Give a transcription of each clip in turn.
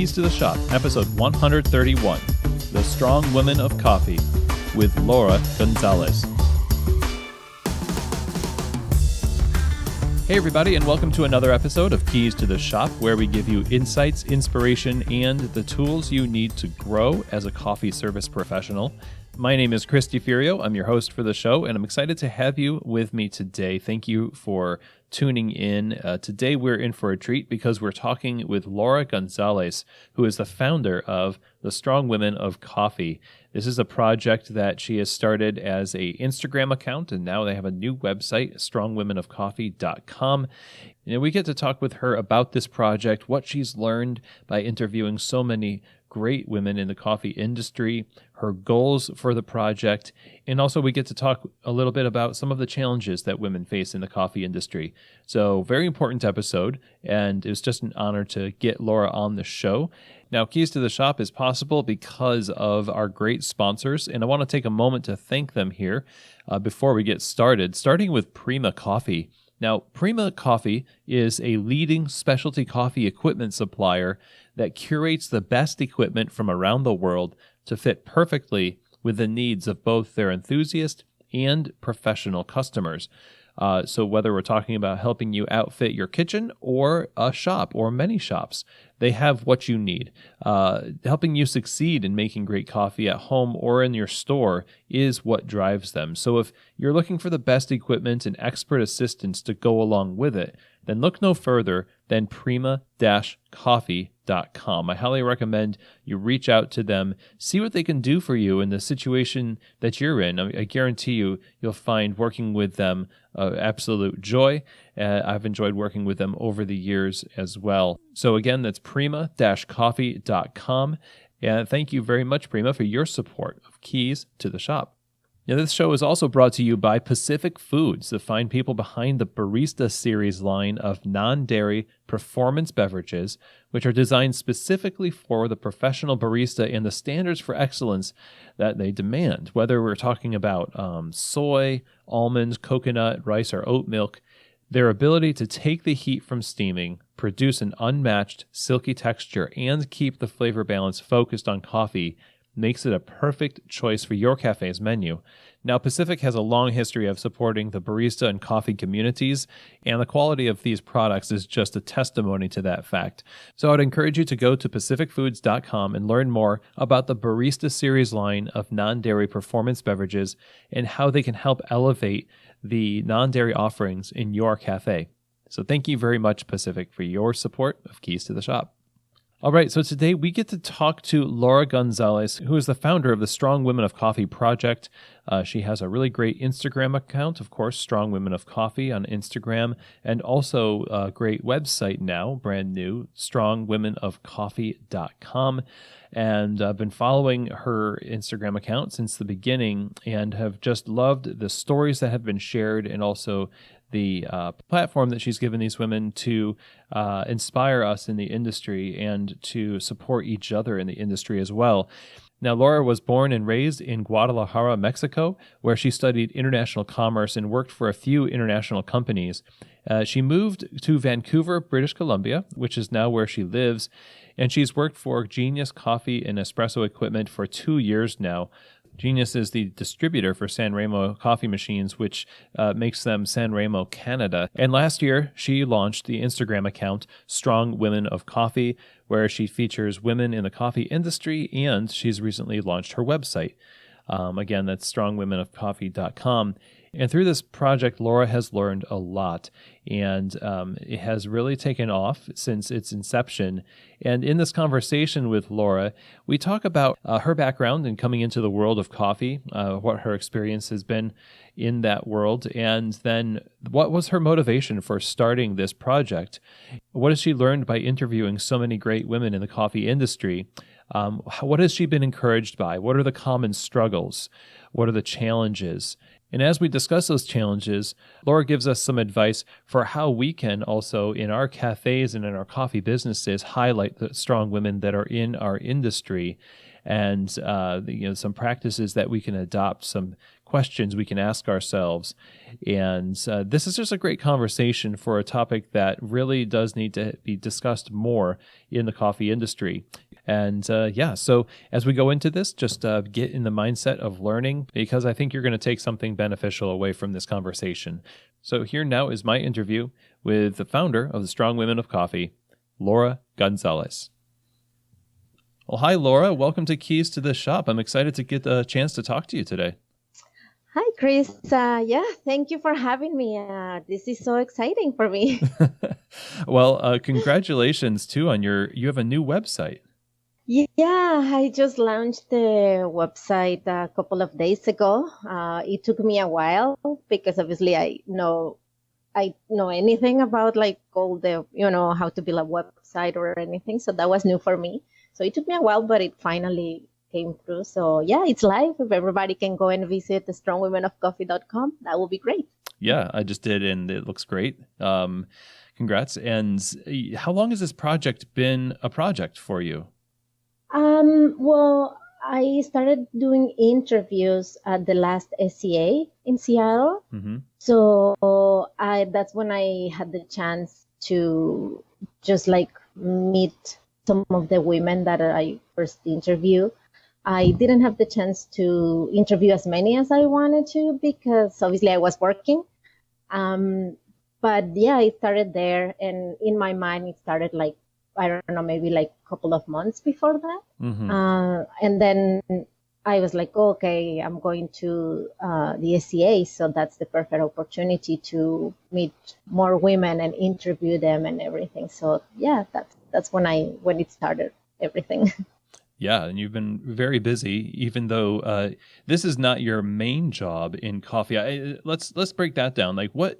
Keys to the Shop, episode 131, The Strong Women of Coffee, with Laura Gonzalez. Hey everybody, and welcome to another episode of Keys to the Shop, where we give you insights, inspiration, and the tools you need to grow as a coffee service professional. My name is Chris DeFurio. I'm your host for the show, and I'm excited to have you with me today. Thank you for tuning in. Today we're in for a treat because we're talking with Laura Gonzalez, who is the founder of The Strong Women of Coffee. This is a project that she has started as an Instagram account, and now they have a new website, strongwomenofcoffee.com. And we get to talk with her about this project, what she's learned by interviewing so many great women in the coffee industry, her goals for the project, and also we get to talk a little bit about some of the challenges that women face in the coffee industry. So very important episode, and it was just an honor to get Laura on the show. Now, Keys to the Shop is possible because of our great sponsors, and I want to take a moment to thank them here before we get started, starting with Prima Coffee. Now, Prima Coffee is a leading specialty coffee equipment supplier that curates the best equipment from around the world to fit perfectly with the needs of both their enthusiast and professional customers. So whether we're talking about helping you outfit your kitchen or a shop or many shops, they have what you need. Helping you succeed in making great coffee at home or in your store is what drives them. So if you're looking for the best equipment and expert assistance to go along with it, then look no further than prima-coffee.com. I highly recommend you reach out to them, see what they can do for you in the situation that you're in. I guarantee you'll find working with them absolute joy. I've enjoyed working with them over the years as well. So again, that's prima-coffee.com. And thank you very much, Prima, for your support of Keys to the Shop. Now, this show is also brought to you by Pacific Foods, the fine people behind the Barista Series line of non-dairy performance beverages, which are designed specifically for the professional barista and the standards for excellence that they demand. Whether we're talking about soy, almonds, coconut, rice, or oat milk, their ability to take the heat from steaming, produce an unmatched silky texture, and keep the flavor balance focused on coffee makes it a perfect choice for your cafe's menu. Now, Pacific has a long history of supporting the barista and coffee communities, and the quality of these products is just a testimony to that fact. So I'd encourage you to go to pacificfoods.com and learn more about the Barista Series line of non-dairy performance beverages and how they can help elevate the non-dairy offerings in your cafe. So thank you very much, Pacific, for your support of Keys to the Shop. All right, so today we get to talk to Laura Gonzalez, who is the founder of the Strong Women of Coffee project. She has a really great Instagram account, of course, Strong Women of Coffee on Instagram, and also a great website now, brand new, strongwomenofcoffee.com. And I've been following her Instagram account since the beginning and have just loved the stories that have been shared and also the platform that she's given these women to inspire us in the industry and to support each other in the industry as well. Now, Laura was born and raised in Guadalajara, Mexico, where she studied international commerce and worked for a few international companies. She moved to Vancouver, British Columbia, which is now where she lives, and she's worked for Genius Coffee and Espresso Equipment for 2 years now. Genius is the distributor for Sanremo coffee machines, which makes them Sanremo Canada. And last year, she launched the Instagram account Strong Women of Coffee, where she features women in the coffee industry, and she's recently launched her website. Again, that's strongwomenofcoffee.com. And through this project, Laura has learned a lot, and it has really taken off since its inception. And in this conversation with Laura, we talk about her background in coming into the world of coffee, what her experience has been in that world, and then what was her motivation for starting this project. What has she learned by interviewing so many great women in the coffee industry? What has she been encouraged by? What are the common struggles? What are the challenges? And as we discuss those challenges, Laura gives us some advice for how we can also, in our cafes and in our coffee businesses, highlight the strong women that are in our industry. and some practices that we can adopt, some questions we can ask ourselves. And this is just a great conversation for a topic that really does need to be discussed more in the coffee industry. And so as we go into this, just get in the mindset of learning, because I think you're going to take something beneficial away from this conversation. So here now is my interview with the founder of the Strong Women of Coffee, Laura Gonzalez. Well, hi, Laura. Welcome to Keys to the Shop. I'm excited to get a chance to talk to you today. Hi, Chris. Thank you for having me. This is so exciting for me. Well, congratulations, too, on you have a new website. Yeah, I just launched the website a couple of days ago. It took me a while because obviously I know anything about like all the, how to build a website or anything. So that was new for me. So it took me a while, but it finally came through. So yeah, it's live. If everybody can go and visit the strongwomenofcoffee.com, that would be great. Yeah, I just did, and it looks great. Congrats. And how long has this project been a project for you? Well, I started doing interviews at the last SCA in Seattle. Mm-hmm. So that's when I had the chance to just like meet some of the women that I first interviewed. I didn't have the chance to interview as many as I wanted to because obviously I was working. But yeah, I started there, and in my mind, it started like, I don't know, maybe like a couple of months before that. Mm-hmm. And then I was like, okay, I'm going to the SCA, so that's the perfect opportunity to meet more women and interview them and everything. So yeah, that's when it started, everything. Yeah, and you've been very busy, even though this is not your main job in coffee. Let's break that down. Like, what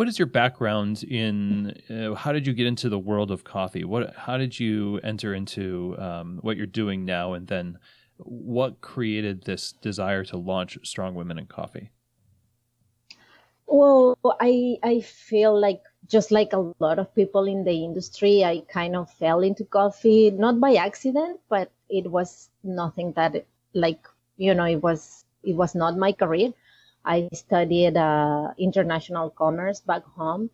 is your background in? How did you get into the world of coffee? How did you enter into what you're doing now, and then what created this desire to launch Strong Women in Coffee? Well, I feel like, just like a lot of people in the industry, I kind of fell into coffee, not by accident, but it was nothing that it was not my career. I studied international commerce back home.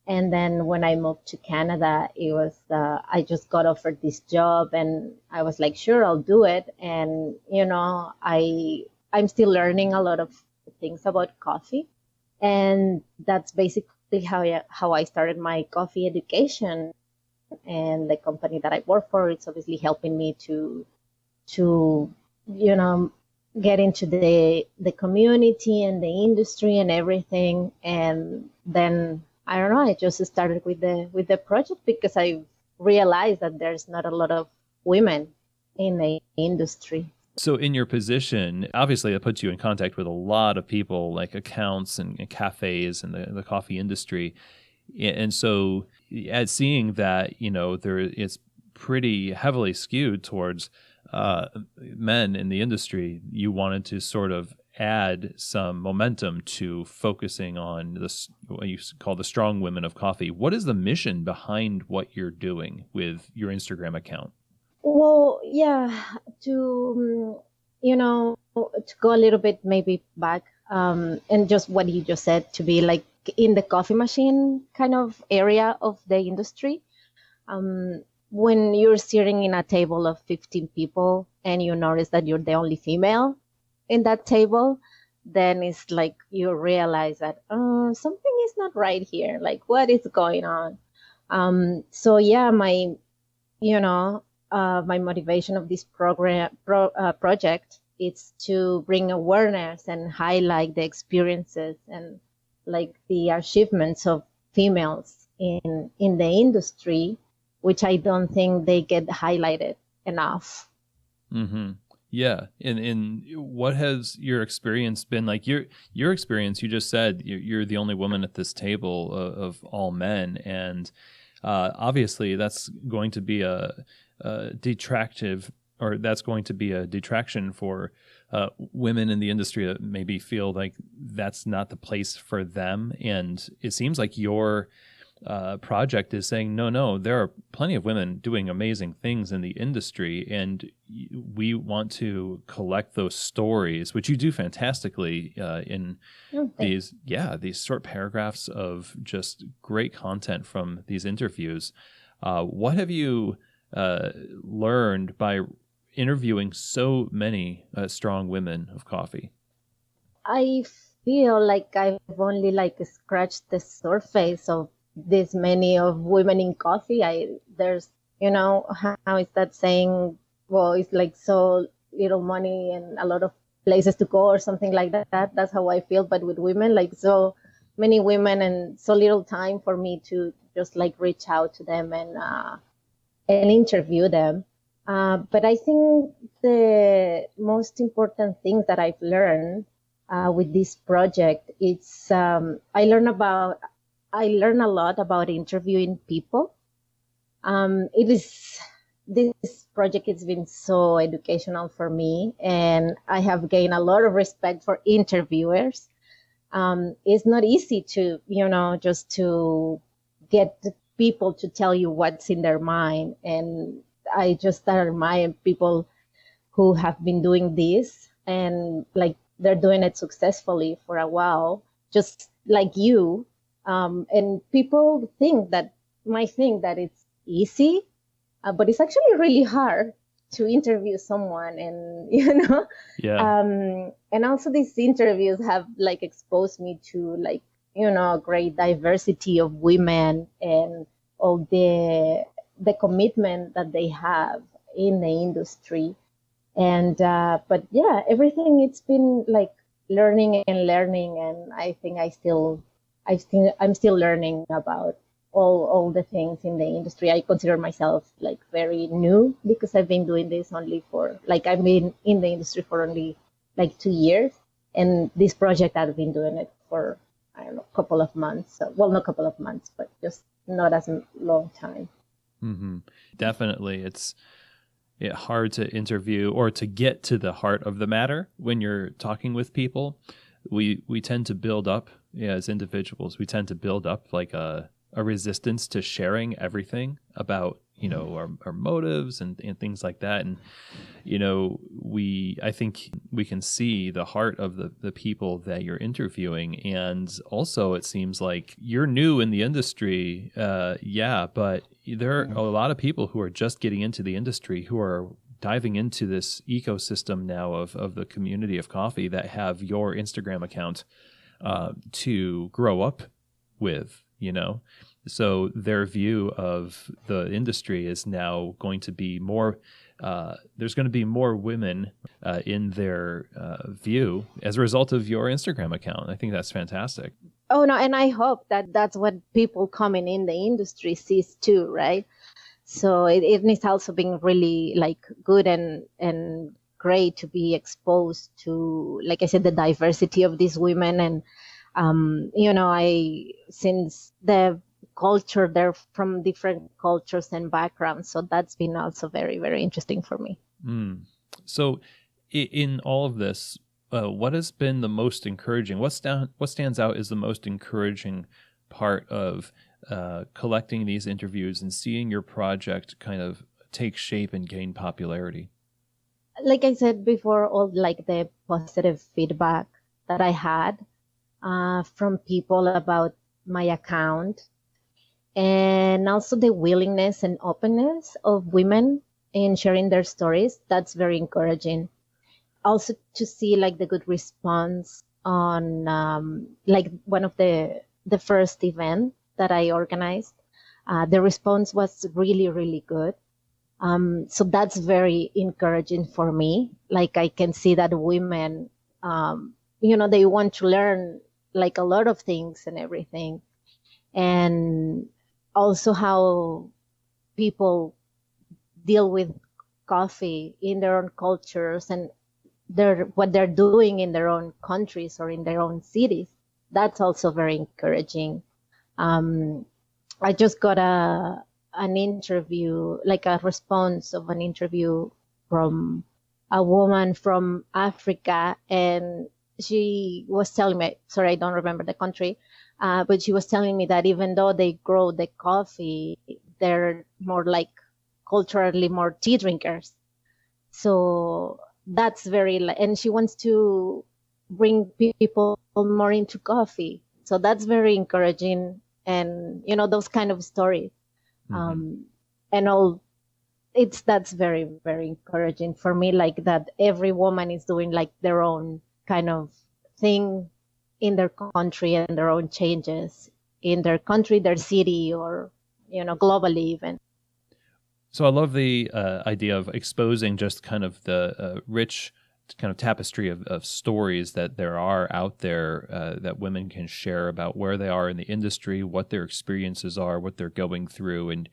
And then when I moved to Canada, it was, I just got offered this job, and I was like, sure, I'll do it. And, I'm still learning a lot of things about coffee. And that's basically how I started my coffee education. And the company that I work for, it's obviously helping me to get into the community and the industry and everything. And then, I don't know, I just started with the project because I realized that there's not a lot of women in the industry. So in your position, obviously it puts you in contact with a lot of people, like accounts and cafes and the coffee industry. And so at seeing that, it's pretty heavily skewed towards men in the industry, you wanted to sort of add some momentum to focusing on this, what you call the Strong Women of Coffee. What is the mission behind what you're doing with your Instagram account? Well, yeah, to go a little bit maybe back, and just what you just said, to be like in the coffee machine kind of area of the industry. When you're sitting in a table of 15 people and you notice that you're the only female in that table, then it's like you realize that something is not right here. Like, what is going on? So yeah, my motivation of this project is to bring awareness and highlight the experiences and like the achievements of females in the industry, which I don't think they get highlighted enough. Mm-hmm. Yeah. And what has your experience been like? Your experience, you just said you're the only woman at this table of all men. And obviously that's going to be that's going to be a detraction for women in the industry that maybe feel like that's not the place for them. And it seems like your project is saying, no, there are plenty of women doing amazing things in the industry, and we want to collect those stories, which you do fantastically in these short paragraphs of just great content from these interviews. What have you learned by interviewing so many strong women of coffee? I feel like I've only scratched the surface of this many of women in coffee. There's, how is that saying? Well, it's like so little money and a lot of places to go or something like that. That's how I feel. But with women, like so many women and so little time for me to just reach out to them and interview them. But I think the most important thing that I've learned with this project, it's I learn a lot about interviewing people. This project has been so educational for me, and I have gained a lot of respect for interviewers. It's not easy to, just to get the people to tell you what's in their mind. And I just admire people who have been doing this and they're doing it successfully for a while, just like you. And people might think that it's easy, but it's actually really hard to interview someone. And, and also these interviews have exposed me to great diversity of women and all the commitment that they have in the industry. And but yeah, everything, it's been learning, and I think I'm still learning about all the things in the industry. I consider myself very new because I've been doing this only for I've been in the industry for only 2 years, and this project I've been doing it for I don't know, a couple of months. So, well, not a couple of months, but just not as a long time. Mm-hmm. Definitely, it's hard to interview or to get to the heart of the matter when you're talking with people. We tend to build up, as individuals, we tend to build up a resistance to sharing everything about our motives and things like that. And I think we can see the heart of the people that you're interviewing. And also, it seems like you're new in the industry, but there are a lot of people who are just getting into the industry, who are diving into this ecosystem now of the community of coffee, that have your Instagram account to grow up with, So their view of the industry is now going to be more, there's going to be more women in their view as a result of your Instagram account. I think that's fantastic. Oh, no, and I hope that that's what people coming in the industry sees too, right? So it is also being really good and great to be exposed to, like I said, the diversity of these women. And, since the culture, they're from different cultures and backgrounds. So that's been also very, very interesting for me. So in all of this, what has been the most encouraging? What stands out as the most encouraging part of collecting these interviews and seeing your project kind of take shape and gain popularity? Like I said before, all the positive feedback that I had from people about my account, and also the willingness and openness of women in sharing their stories. That's very encouraging. Also to see the good response on one of the first event that I organized. The response was really, really good. So that's very encouraging for me. I can see that women, they want to learn a lot of things and everything. And also how people deal with coffee in their own cultures and what they're doing in their own countries or in their own cities. That's also very encouraging. I just got an interview, a response of an interview from a woman from Africa, and she was telling me, sorry, I don't remember the country, But she was telling me that even though they grow the coffee, they're more like culturally more tea drinkers. So that's and she wants to bring people more into coffee. So that's very encouraging. And, those kind of stories. Mm-hmm. And all that's very, very encouraging for me, like that every woman is doing like their own kind of thing in their country and their own changes in their country, their city, or, globally even. So I love the idea of exposing just kind of the rich kind of tapestry of stories that there are out there that women can share about where they are in the industry, what their experiences are, what they're going through, and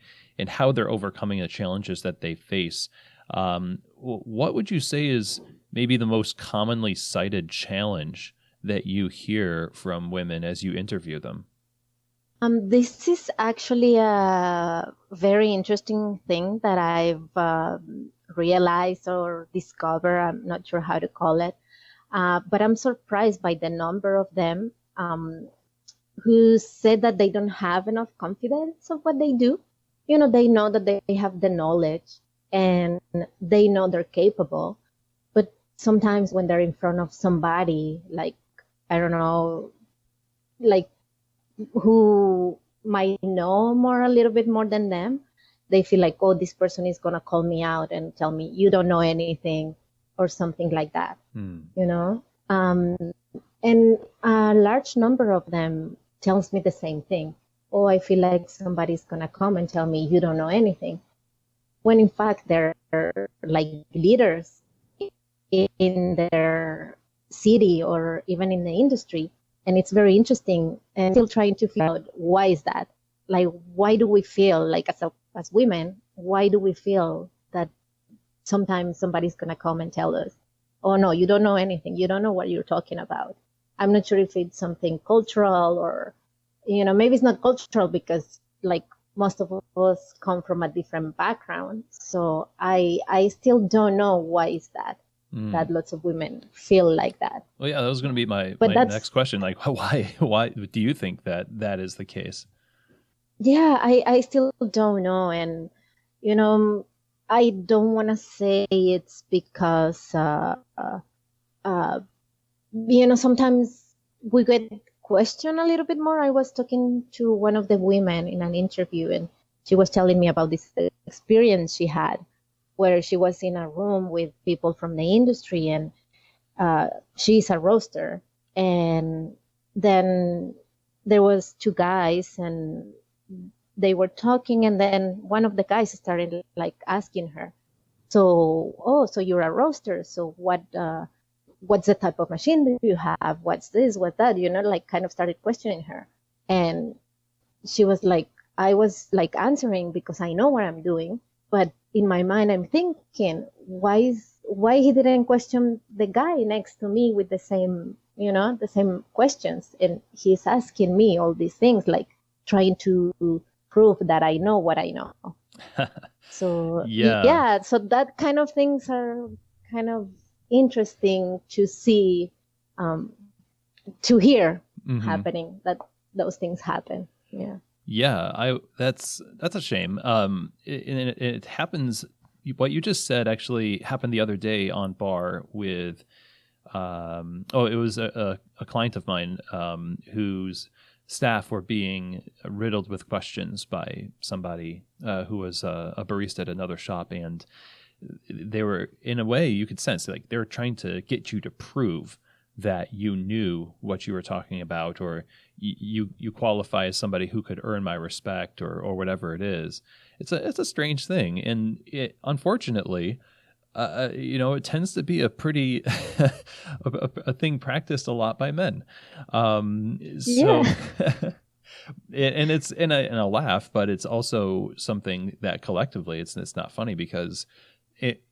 how they're overcoming the challenges that they face. What would you say is maybe the most commonly cited challenge that you hear from women as you interview them? This is actually a very interesting thing that I've realized or discovered. I'm not sure how to call it, but I'm surprised by the number of them who said that they don't have enough confidence of what they do. They know that they have the knowledge and they know they're capable, but sometimes when they're in front of somebody, like, I don't know, like, who might know a little bit more than them, they feel like, oh, this person is going to call me out and tell me you don't know anything or something like that. And a large number of them tells me the same thing. Oh, I feel like somebody's going to come and tell me you don't know anything, when in fact they're like leaders in their city or even in the industry. And it's very interesting, and still trying to figure out why is that? Like, why do we feel like as women, why do we feel that sometimes somebody's going to come and tell us, oh, no, you don't know anything. You don't know what you're talking about. I'm not sure if it's something cultural or, maybe it's not cultural because like most of us come from a different background. So I still don't know why is that. That lots of women feel like that. Well, yeah, that was going to be my next question. Like, why do you think that is the case? Yeah, I still don't know. And, I don't want to say it's because, sometimes we get questioned a little bit more. I was talking to one of the women in an interview, and she was telling me about this experience she had, where she was in a room with people from the industry, and she's a roaster. And then there was two guys, and they were talking, and then one of the guys started like asking her, so you're a roaster, so what's the type of machine do you have? What's this? What's that? Like kind of started questioning her. And she was like, I was like answering because I know what I'm doing. But in my mind, I'm thinking, why he didn't question the guy next to me with the same questions. And he's asking me all these things, like trying to prove that I know what I know. So, yeah. So that kind of things are kind of interesting to see, to hear happening, that those things happen. Yeah. Yeah, that's a shame. It happens. What you just said actually happened the other day on bar with, it was a client of mine whose staff were being riddled with questions by somebody who was a barista at another shop, and they were, in a way, you could sense like they were trying to get you to prove that you knew what you were talking about, or you qualify as somebody who could earn my respect, or whatever it is. It's a strange thing, and it, unfortunately, it tends to be a pretty a thing practiced a lot by men. So, and it's in a laugh, but it's also something that collectively it's not funny, because it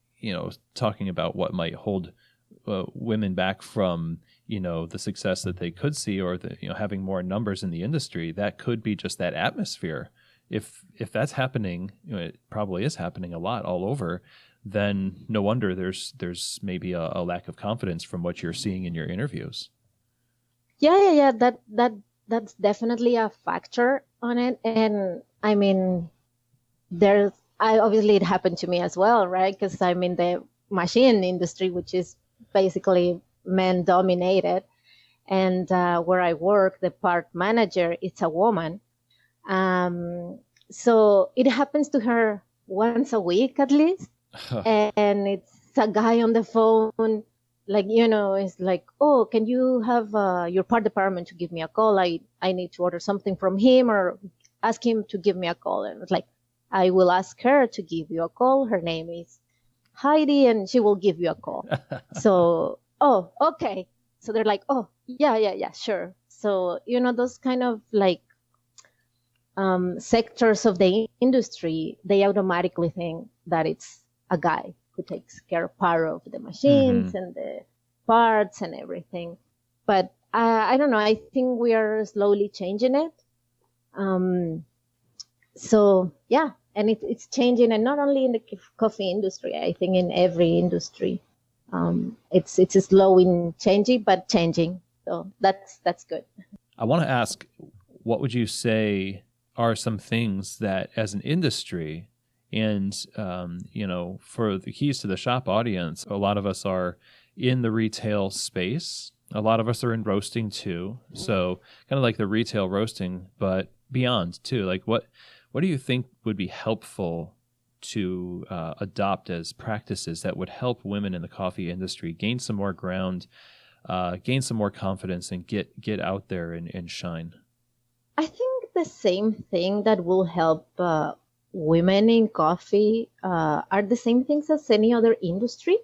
talking about what might hold women back from the success that they could see, or the having more numbers in the industry, that could be just that atmosphere. If that's happening, it probably is happening a lot all over, then no wonder there's maybe a lack of confidence from what you're seeing in your interviews. Yeah. That that's definitely a factor on it. And I mean, there's, I obviously it happened to me as well, right? Because I'm in the machine industry, which is basically men dominated. And where I work, the part manager, it's a woman. Um, so it happens to her once a week at least. And it's a guy on the phone, like, it's like, oh, can you have your part department to give me a call? I need to order something from him, or ask him to give me a call. And it's like, I will ask her to give you a call. Her name is Heidi, and she will give you a call. So, oh, okay. So they're like, oh, yeah, sure. So, those kind of like sectors of the industry, they automatically think that it's a guy who takes care of part of the machines and the parts and everything. But I don't know. I think we are slowly changing it. So yeah, and it's changing, and not only in the coffee industry. I think in every industry, it's slow in changing, but changing. So that's good. I want to ask, what would you say are some things that, as an industry, and for the Keys to the Shop audience, a lot of us are in the retail space. A lot of us are in roasting too. So kind of like the retail roasting, but beyond too. Like what do you think would be helpful to adopt as practices that would help women in the coffee industry gain some more ground, gain some more confidence, and get out there and shine? I think the same thing that will help women in coffee are the same things as any other industry.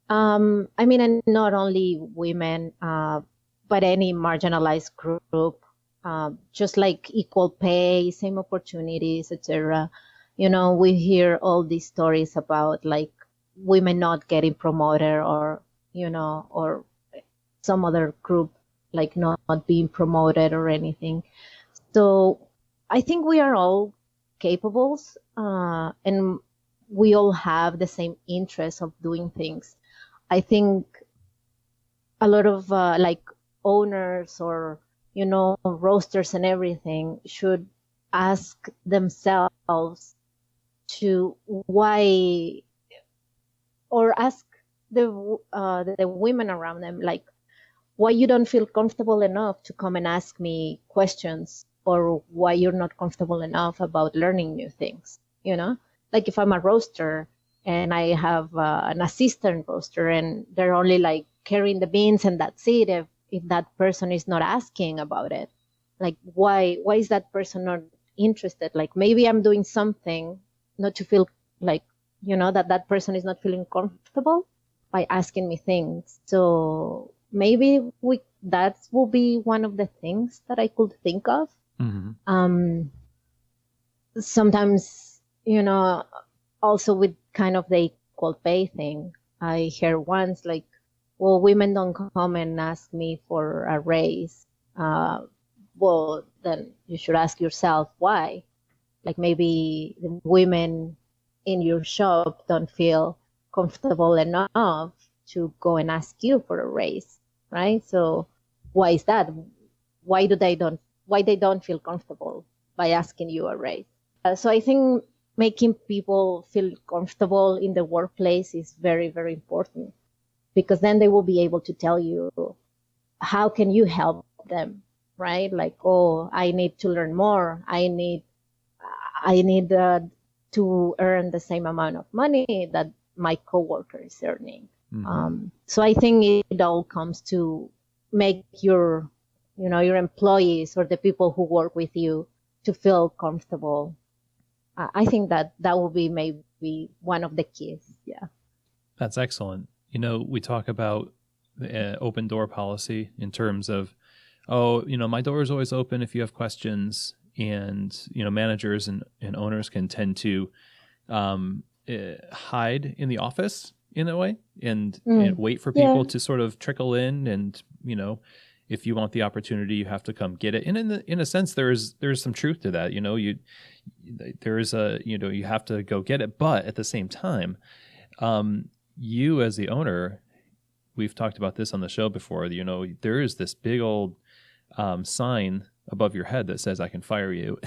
I mean, and not only women, but any marginalized group, just like equal pay, same opportunities, etc. We hear all these stories about like women not getting promoted, or or some other group like not being promoted or anything. So I think we are all capables, and we all have the same interest of doing things. I think a lot of like owners or roasters and everything should ask themselves to why, or ask the women around them, like, why you don't feel comfortable enough to come and ask me questions, or why you're not comfortable enough about learning new things. Like if I'm a roaster and I have an assistant roaster, and they're only like carrying the beans and that's it. If that person is not asking about it, like why is that person not interested? Like maybe I'm doing something not to feel like, that person is not feeling comfortable by asking me things. So maybe that will be one of the things that I could think of. Mm-hmm. Sometimes, also with kind of the equal pay thing, I hear once like, well, women don't come and ask me for a raise. Well, then you should ask yourself why. Like maybe the women in your shop don't feel comfortable enough to go and ask you for a raise, right? So why is that? Why they don't feel comfortable by asking you a raise? So I think making people feel comfortable in the workplace is very, very important, because then they will be able to tell you how can you help them, right? Like, oh, I need to learn more. I need to earn the same amount of money that my coworker is earning. Mm-hmm. So I think it all comes to make your employees or the people who work with you to feel comfortable. I think that will be maybe one of the keys. Yeah. That's excellent. We talk about the open door policy in terms of, my door is always open if you have questions. And, managers and owners can tend to hide in the office in a way and wait for people to sort of trickle in. And, if you want the opportunity, you have to come get it. And in a sense, there's some truth to that. You have to go get it. But at the same time, you as the owner, we've talked about this on the show before, there is this big old sign above your head that says I can fire you.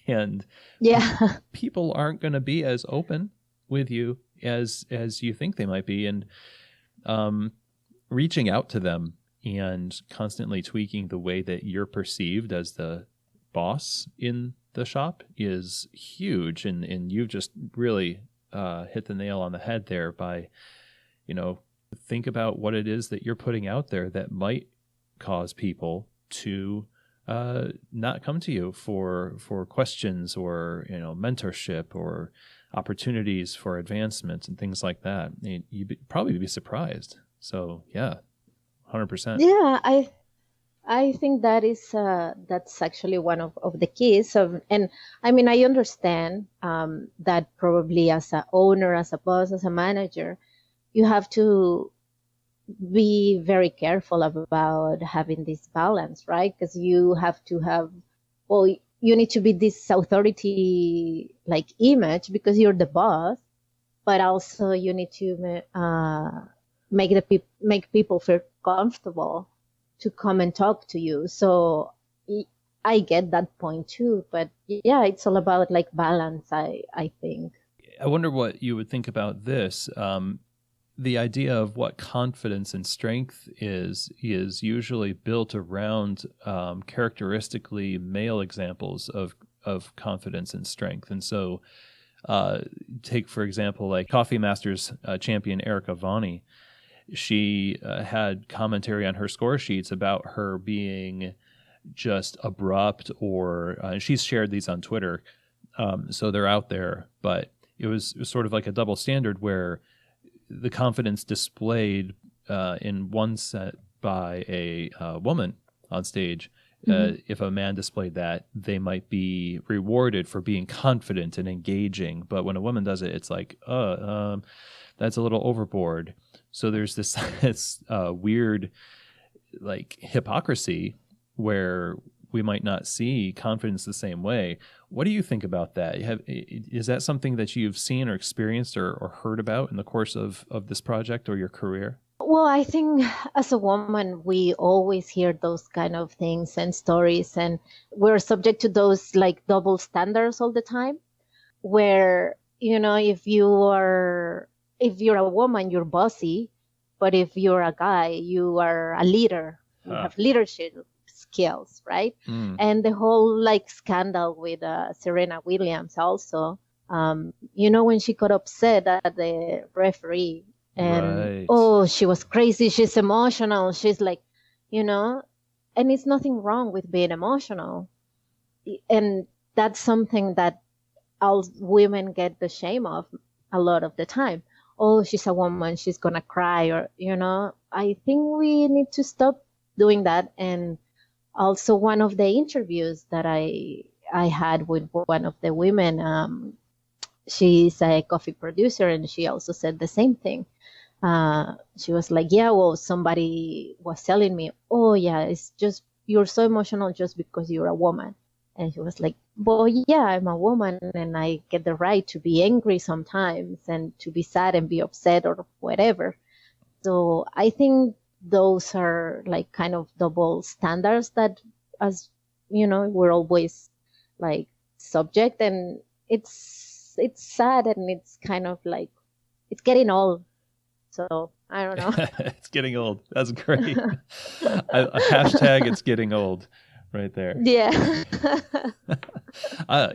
And Yeah. people aren't going to be as open with you as you think they might be. And reaching out to them and constantly tweaking the way that you're perceived as the boss in the shop is huge. And you've just really hit the nail on the head there by, think about what it is that you're putting out there that might cause people to not come to you for questions or, mentorship or opportunities for advancements and things like that. You'd probably be surprised. So yeah, 100%. Yeah, I think that is that's actually one of the keys of, and I mean, I understand that probably as a owner, as a boss, as a manager, you have to be very careful about having this balance, right? Because you have to have, well, you need to be this authority like image because you're the boss, but also you need to make people feel comfortable to come and talk to you. So I get that point too, but yeah, it's all about like balance, I think. I wonder what you would think about this. The idea of what confidence and strength is usually built around characteristically male examples of confidence and strength. And so take, for example, like Coffee Masters champion Erica Vaughny. She had commentary on her score sheets about her being just abrupt, or she's shared these on Twitter, so they're out there. But it was sort of like a double standard where the confidence displayed in one set by a woman on stage, if a man displayed that, they might be rewarded for being confident and engaging. But when a woman does it, it's like, that's a little overboard. So there's this weird like hypocrisy where we might not see confidence the same way. What do you think about that? Is that something that you've seen or experienced or heard about in the course of this project or your career? Well, I think as a woman, we always hear those kind of things and stories, and we're subject to those like double standards all the time, where, if you're a woman, you're bossy, but if you're a guy, you are a leader. You have leadership skills, right? And the whole like scandal with Serena Williams also, when she got upset at the referee and she was crazy, she's emotional, she's like, and it's nothing wrong with being emotional. And that's something that all women get the shame of a lot of the time. Oh, she's a woman, she's gonna cry, or I think we need to stop doing that. And also, one of the interviews that I had with one of the women, she's a coffee producer, and she also said the same thing. She was like, yeah, well, somebody was telling me, oh yeah, it's just, you're so emotional just because you're a woman. And she was like, well, yeah, I'm a woman and I get the right to be angry sometimes and to be sad and be upset or whatever. So I think those are like kind of double standards that, as we're always like subject, and it's sad, and it's kind of like, it's getting old. So I don't know. It's getting old. That's great. A hashtag it's getting old right there. Yeah.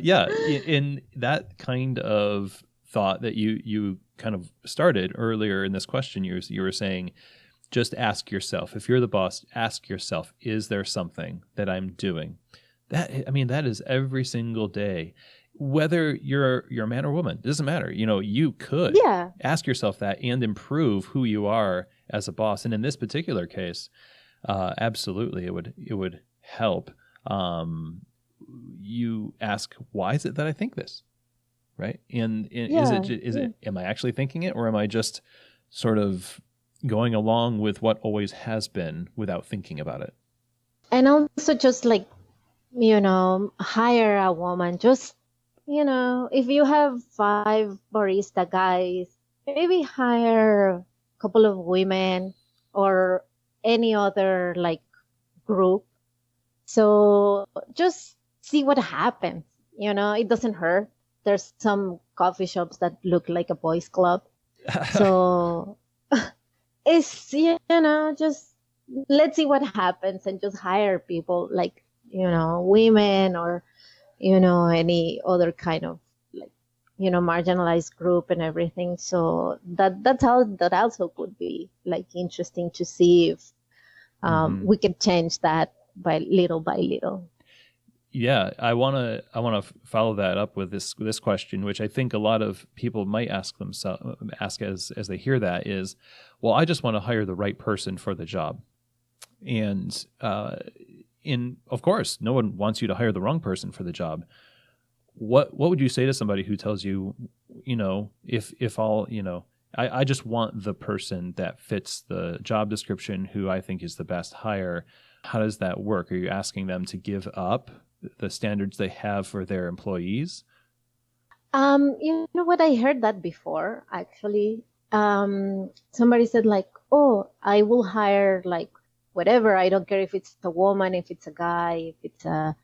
Yeah. In that kind of thought that you kind of started earlier in this question, you were saying, just ask yourself, if you're the boss, ask yourself, is there something that I'm doing? That is every single day. Whether you're a man or woman, it doesn't matter. You could ask yourself that and improve who you are as a boss. And in this particular case, absolutely, it would help. You ask, why is it that I think this, right? And is it? Am I actually thinking it, or am I just sort of going along with what always has been without thinking about it? And also, just like hire a woman. Just if you have 5 barista guys, maybe hire a couple of women or any other like group So just see what happens. It doesn't hurt. There's some coffee shops that look like a boys' club. So it's, just let's see what happens and just hire people like, women or, any other kind of like, marginalized group and everything. So that also could be like interesting to see if we can change that by little. Yeah, I want to follow that up with this question, which I think a lot of people might ask as they hear that is, well, I just want to hire the right person for the job, and of course, no one wants you to hire the wrong person for the job. What would you say to somebody who tells you, if all, I just want the person that fits the job description, who I think is the best hire? How does that work? Are you asking them to give up the standards they have for their employees? You know what? I heard that before, actually. Somebody said like, oh, I will hire like whatever. I don't care if it's a woman, if it's a guy, if it's a,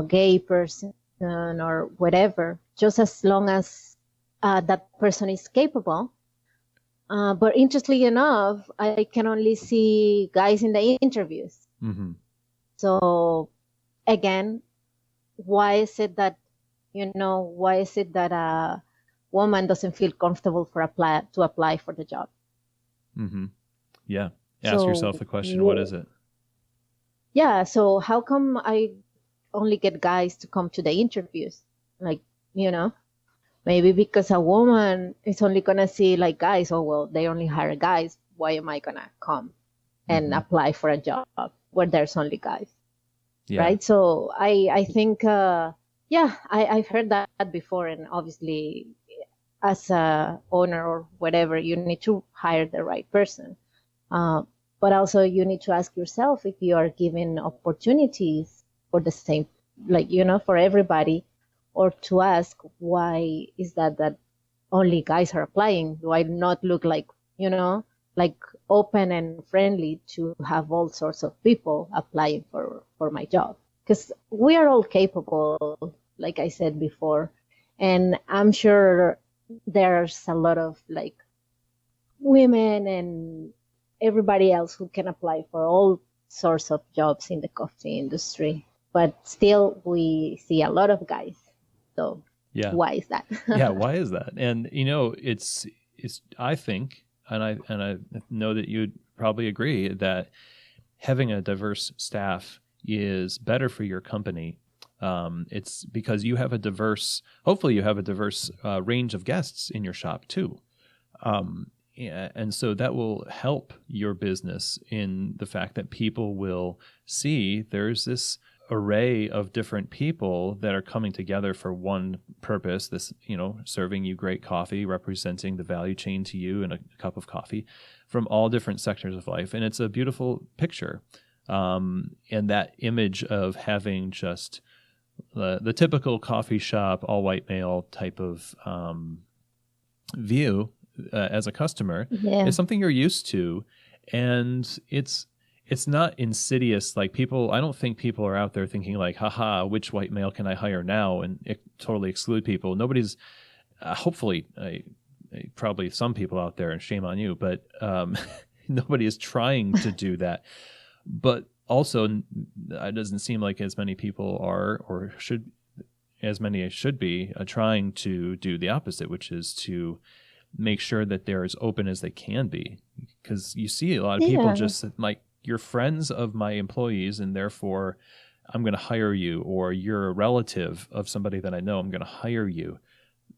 gay person or whatever, just as long as that person is capable. But interestingly enough, I can only see guys in the interviews. Mm-hmm. So again, why is it that a woman doesn't feel comfortable to apply for the job? Mm-hmm. Yeah. Ask yourself the question, what is it? Yeah. So how come I only get guys to come to the interviews? Like, maybe because a woman is only going to see like guys. Oh, well, they only hire guys. Why am I going to come and apply for a job where there's only guys? Yeah. Right. So I think, I've heard that before. And obviously, as a owner or whatever, you need to hire the right person. But also you need to ask yourself if you are given opportunities for the same, like, for everybody, or to ask why is that only guys are applying? Do I not look like, like open and friendly to have all sorts of people applying for my job? Because we are all capable, like I said before. And I'm sure there's a lot of like women and everybody else who can apply for all sorts of jobs in the coffee industry. But still, we see a lot of guys. So yeah. Why is that? Yeah, why is that? And it's I think, and I know that you'd probably agree, that having a diverse staff is better for your company. It's because you have hopefully you have a diverse range of guests in your shop too. And so that will help your business in the fact that people will see there's this array of different people that are coming together for one purpose, this, serving you great coffee, representing the value chain to you in a cup of coffee from all different sectors of life. And it's a beautiful picture. And that image of having just the typical coffee shop, all white male type of view as a customer is something you're used to. And it's not insidious. Like I don't think people are out there thinking like, haha, which white male can I hire now and totally exclude people. Nobody's, hopefully, probably some people out there, and shame on you, but nobody is trying to do that. But also, it doesn't seem like as many people are, or should, as many as should be, trying to do the opposite, which is to make sure that they're as open as they can be. Because you see a lot of people just like, you're friends of my employees, and therefore I'm going to hire you, or you're a relative of somebody that I know, I'm going to hire you.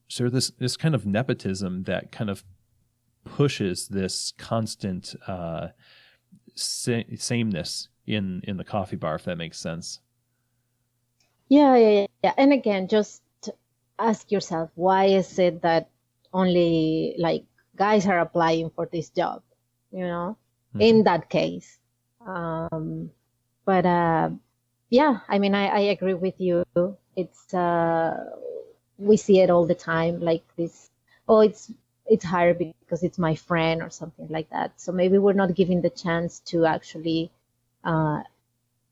So this kind of nepotism that kind of pushes this constant sameness in the coffee bar, if that makes sense. Yeah. And again, just ask yourself, why is it that only like guys are applying for this job, in that case? But I mean, I agree with you. It's we see it all the time, like this. Oh, it's hard because it's my friend or something like that. So maybe we're not giving the chance to actually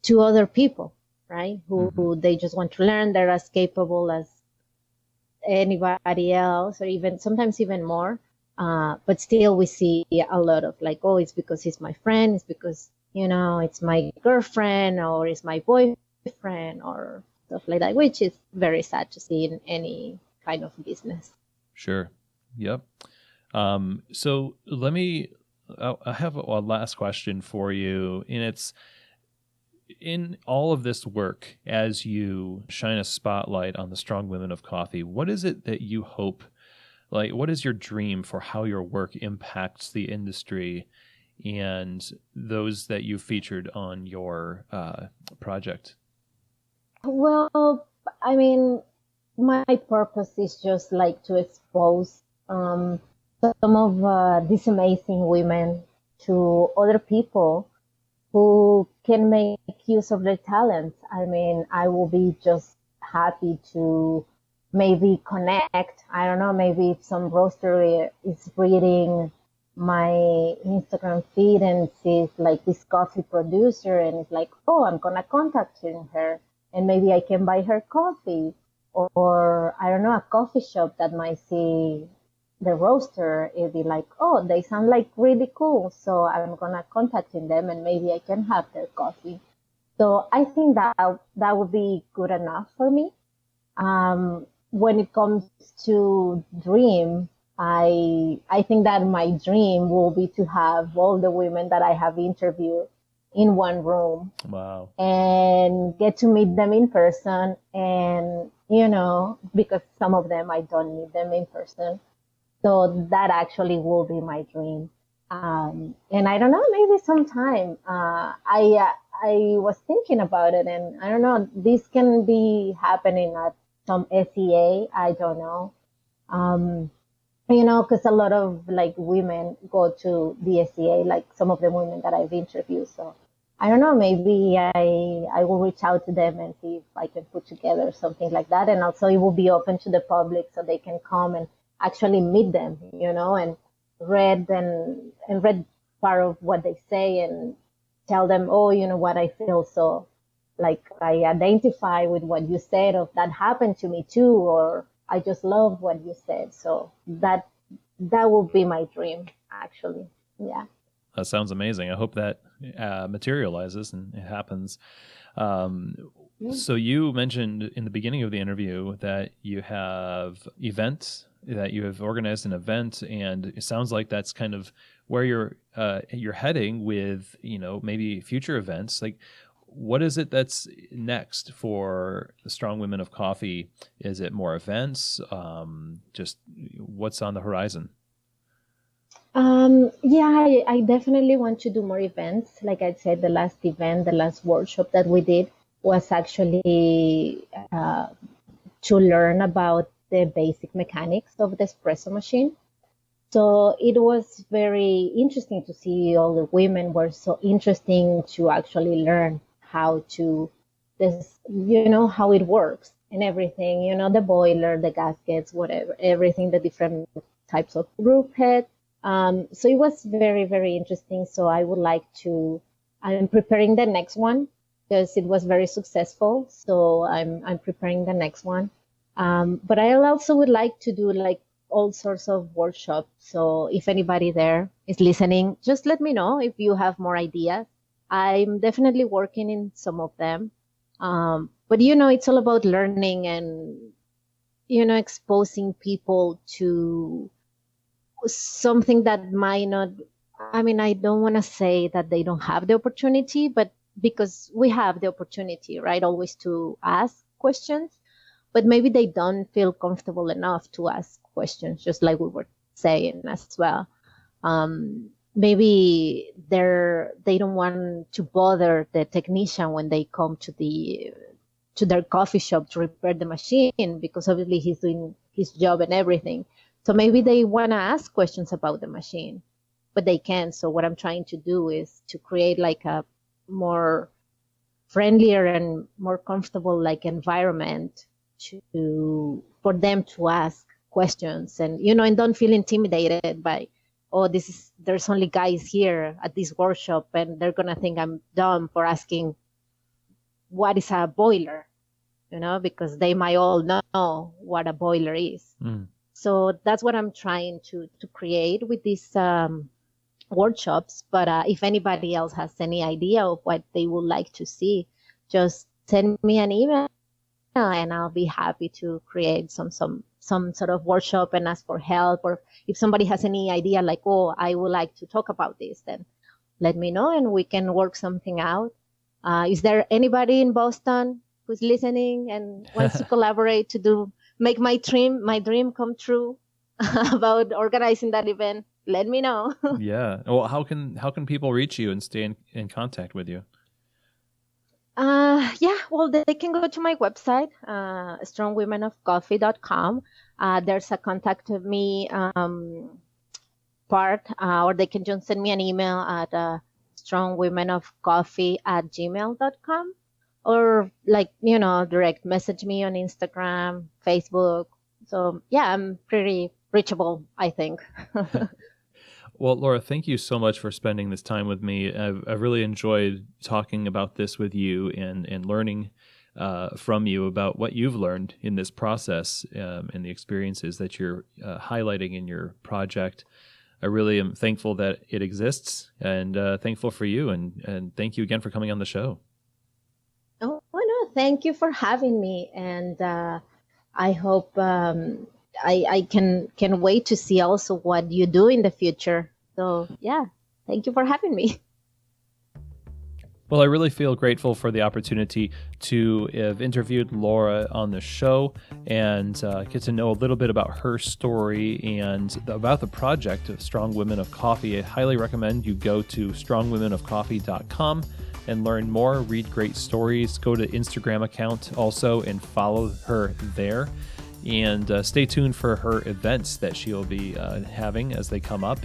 to other people, right? Who they just want to learn. They're as capable as anybody else, or even sometimes even more. But still, we see a lot of like, oh, it's because he's my friend. It's because, it's my girlfriend or it's my boyfriend or stuff like that, which is very sad to see in any kind of business. Sure. Yep. So I have a last question for you, and it's, in all of this work, as you shine a spotlight on the strong women of coffee, what is it that you hope, like, what is your dream for how your work impacts the industry and those that you featured on your project? Well, I mean, my purpose is just like to expose some of these amazing women to other people who can make use of their talents. I mean, I will be just happy to maybe connect. I don't know, maybe if some roaster is reading my Instagram feed and sees like this coffee producer and it's like, oh, I'm gonna contact her and maybe I can buy her coffee. Or I don't know, a coffee shop that might see the roaster, it'd be like, oh, they sound like really cool. So I'm gonna contact them and maybe I can have their coffee. So I think that would be good enough for me. When it comes to dream, I think that my dream will be to have all the women that I have interviewed in one room. Wow. And get to meet them in person. And, because some of them I don't meet them in person. So that actually will be my dream. And I don't know, maybe sometime, I was thinking about it and I don't know, this can be happening at some SEA. I don't know. Cause a lot of like women go to the SEA, like some of the women that I've interviewed. So I don't know, maybe I will reach out to them and see if I can put together something like that. And also it will be open to the public so they can come and actually meet them, and read part of what they say and tell them, oh, what I feel. So like I identify with what you said, of that happened to me too, or I just love what you said. So that will be my dream, actually. Yeah. That sounds amazing. I hope that materializes and it happens. So you mentioned in the beginning of the interview that you have events, that you have organized an event, and it sounds like that's kind of where you're heading with, maybe future events. Like, what is it that's next for the Strong Women of Coffee? Is it more events? Just what's on the horizon? Yeah, I definitely want to do more events. Like I said, the last workshop that we did was actually to learn about the basic mechanics of the espresso machine. So it was very interesting to see all the women were so interesting to actually learn how to how it works and everything, the boiler, the gaskets, whatever, everything, the different types of group head. So it was very, very interesting. So I'm preparing the next one because it was very successful. So I'm preparing the next one. But I also would like to do like all sorts of workshops. So if anybody there is listening, just let me know if you have more ideas. I'm definitely working in some of them. But it's all about learning and, exposing people to something that might not, I don't want to say that they don't have the opportunity, but because we have the opportunity, right, always to ask questions, but maybe they don't feel comfortable enough to ask questions, just like we were saying as well. Maybe they don't want to bother the technician when they come to their coffee shop to repair the machine, because obviously he's doing his job and everything. So maybe they want to ask questions about the machine, but they can't. So what I'm trying to do is to create like a more friendlier and more comfortable like environment for them to ask questions and, and don't feel intimidated by, oh, there's only guys here at this workshop and they're going to think I'm dumb for asking what is a boiler, because they might all know what a boiler is. So that's what I'm trying to create with these workshops. But if anybody else has any idea of what they would like to see, just send me an email and I'll be happy to create some sort of workshop and ask for help. Or if somebody has any idea like, oh, I would like to talk about this, then let me know and we can work something out. Is there anybody in Boston who's listening and wants to collaborate to make my dream come true about organizing that event? Let me know. Yeah. Well, how can people reach you and stay in contact with you? Well, they can go to my website, strongwomenofcoffee.com. There's a contact me part, or they can just send me an email at strongwomenofcoffee@gmail.com, or direct message me on Instagram, Facebook. So yeah, I'm pretty reachable, I think. Well, Laura, thank you so much for spending this time with me. I've really enjoyed talking about this with you and learning from you about what you've learned in this process and the experiences that you're highlighting in your project. I really am thankful that it exists and thankful for you. And thank you again for coming on the show. Oh, no, thank you for having me. And I hope I can wait to see also what you do in the future. So yeah, thank you for having me. Well, I really feel grateful for the opportunity to have interviewed Laura on the show and get to know a little bit about her story and about the project of Strong Women of Coffee. I highly recommend you go to strongwomenofcoffee.com and learn more, read great stories, go to Instagram account also and follow her there. And stay tuned for her events that she'll be having as they come up.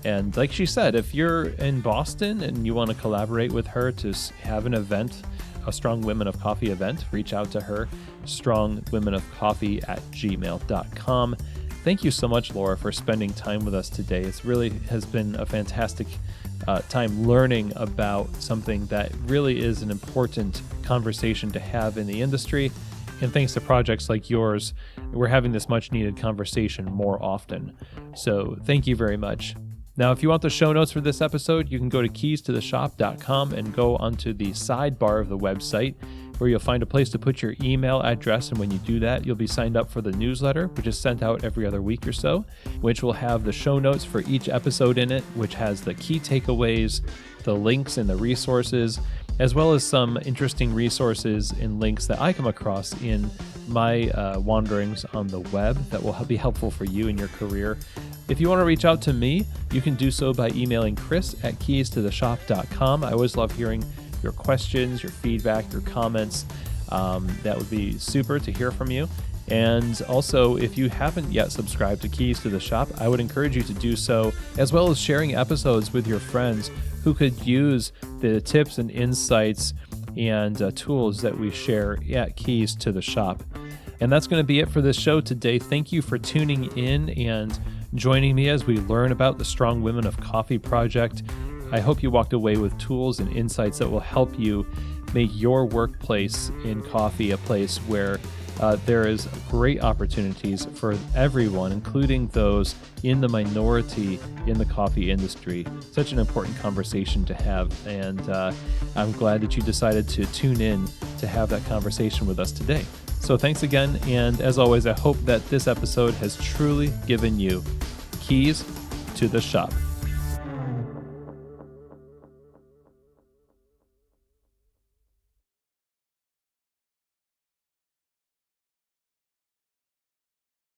And like she said, if you're in Boston and you want to collaborate with her to have an event, a Strong Women of Coffee event, reach out to her, strongwomenofcoffee@gmail.com. Thank you so much, Laura, for spending time with us today. It really has been a fantastic time learning about something that really is an important conversation to have in the industry. And thanks to projects like yours, we're having this much needed conversation more often. So thank you very much. Now, if you want the show notes for this episode, you can go to keystotheshop.com and go onto the sidebar of the website where you'll find a place to put your email address. And when you do that, you'll be signed up for the newsletter, which is sent out every other week or so, which will have the show notes for each episode in it, which has the key takeaways, the links and the resources, as well as some interesting resources and links that I come across in my wanderings on the web that will be helpful for you in your career. If you want to reach out to me, you can do so by emailing chris@keystotheshop.com. I always love hearing your questions, your feedback, your comments. That would be super to hear from you. And also, if you haven't yet subscribed to Keys to the Shop, I would encourage you to do so, as well as sharing episodes with your friends who could use the tips and insights and tools that we share at Keys to the Shop. And that's going to be it for this show today. Thank you for tuning in and joining me as we learn about the Strong Women of Coffee project. I hope you walked away with tools and insights that will help you make your workplace in coffee a place where there is great opportunities for everyone, including those in the minority in the coffee industry. Such an important conversation to have, and I'm glad that you decided to tune in to have that conversation with us today. So thanks again, and as always, I hope that this episode has truly given you keys to the shop.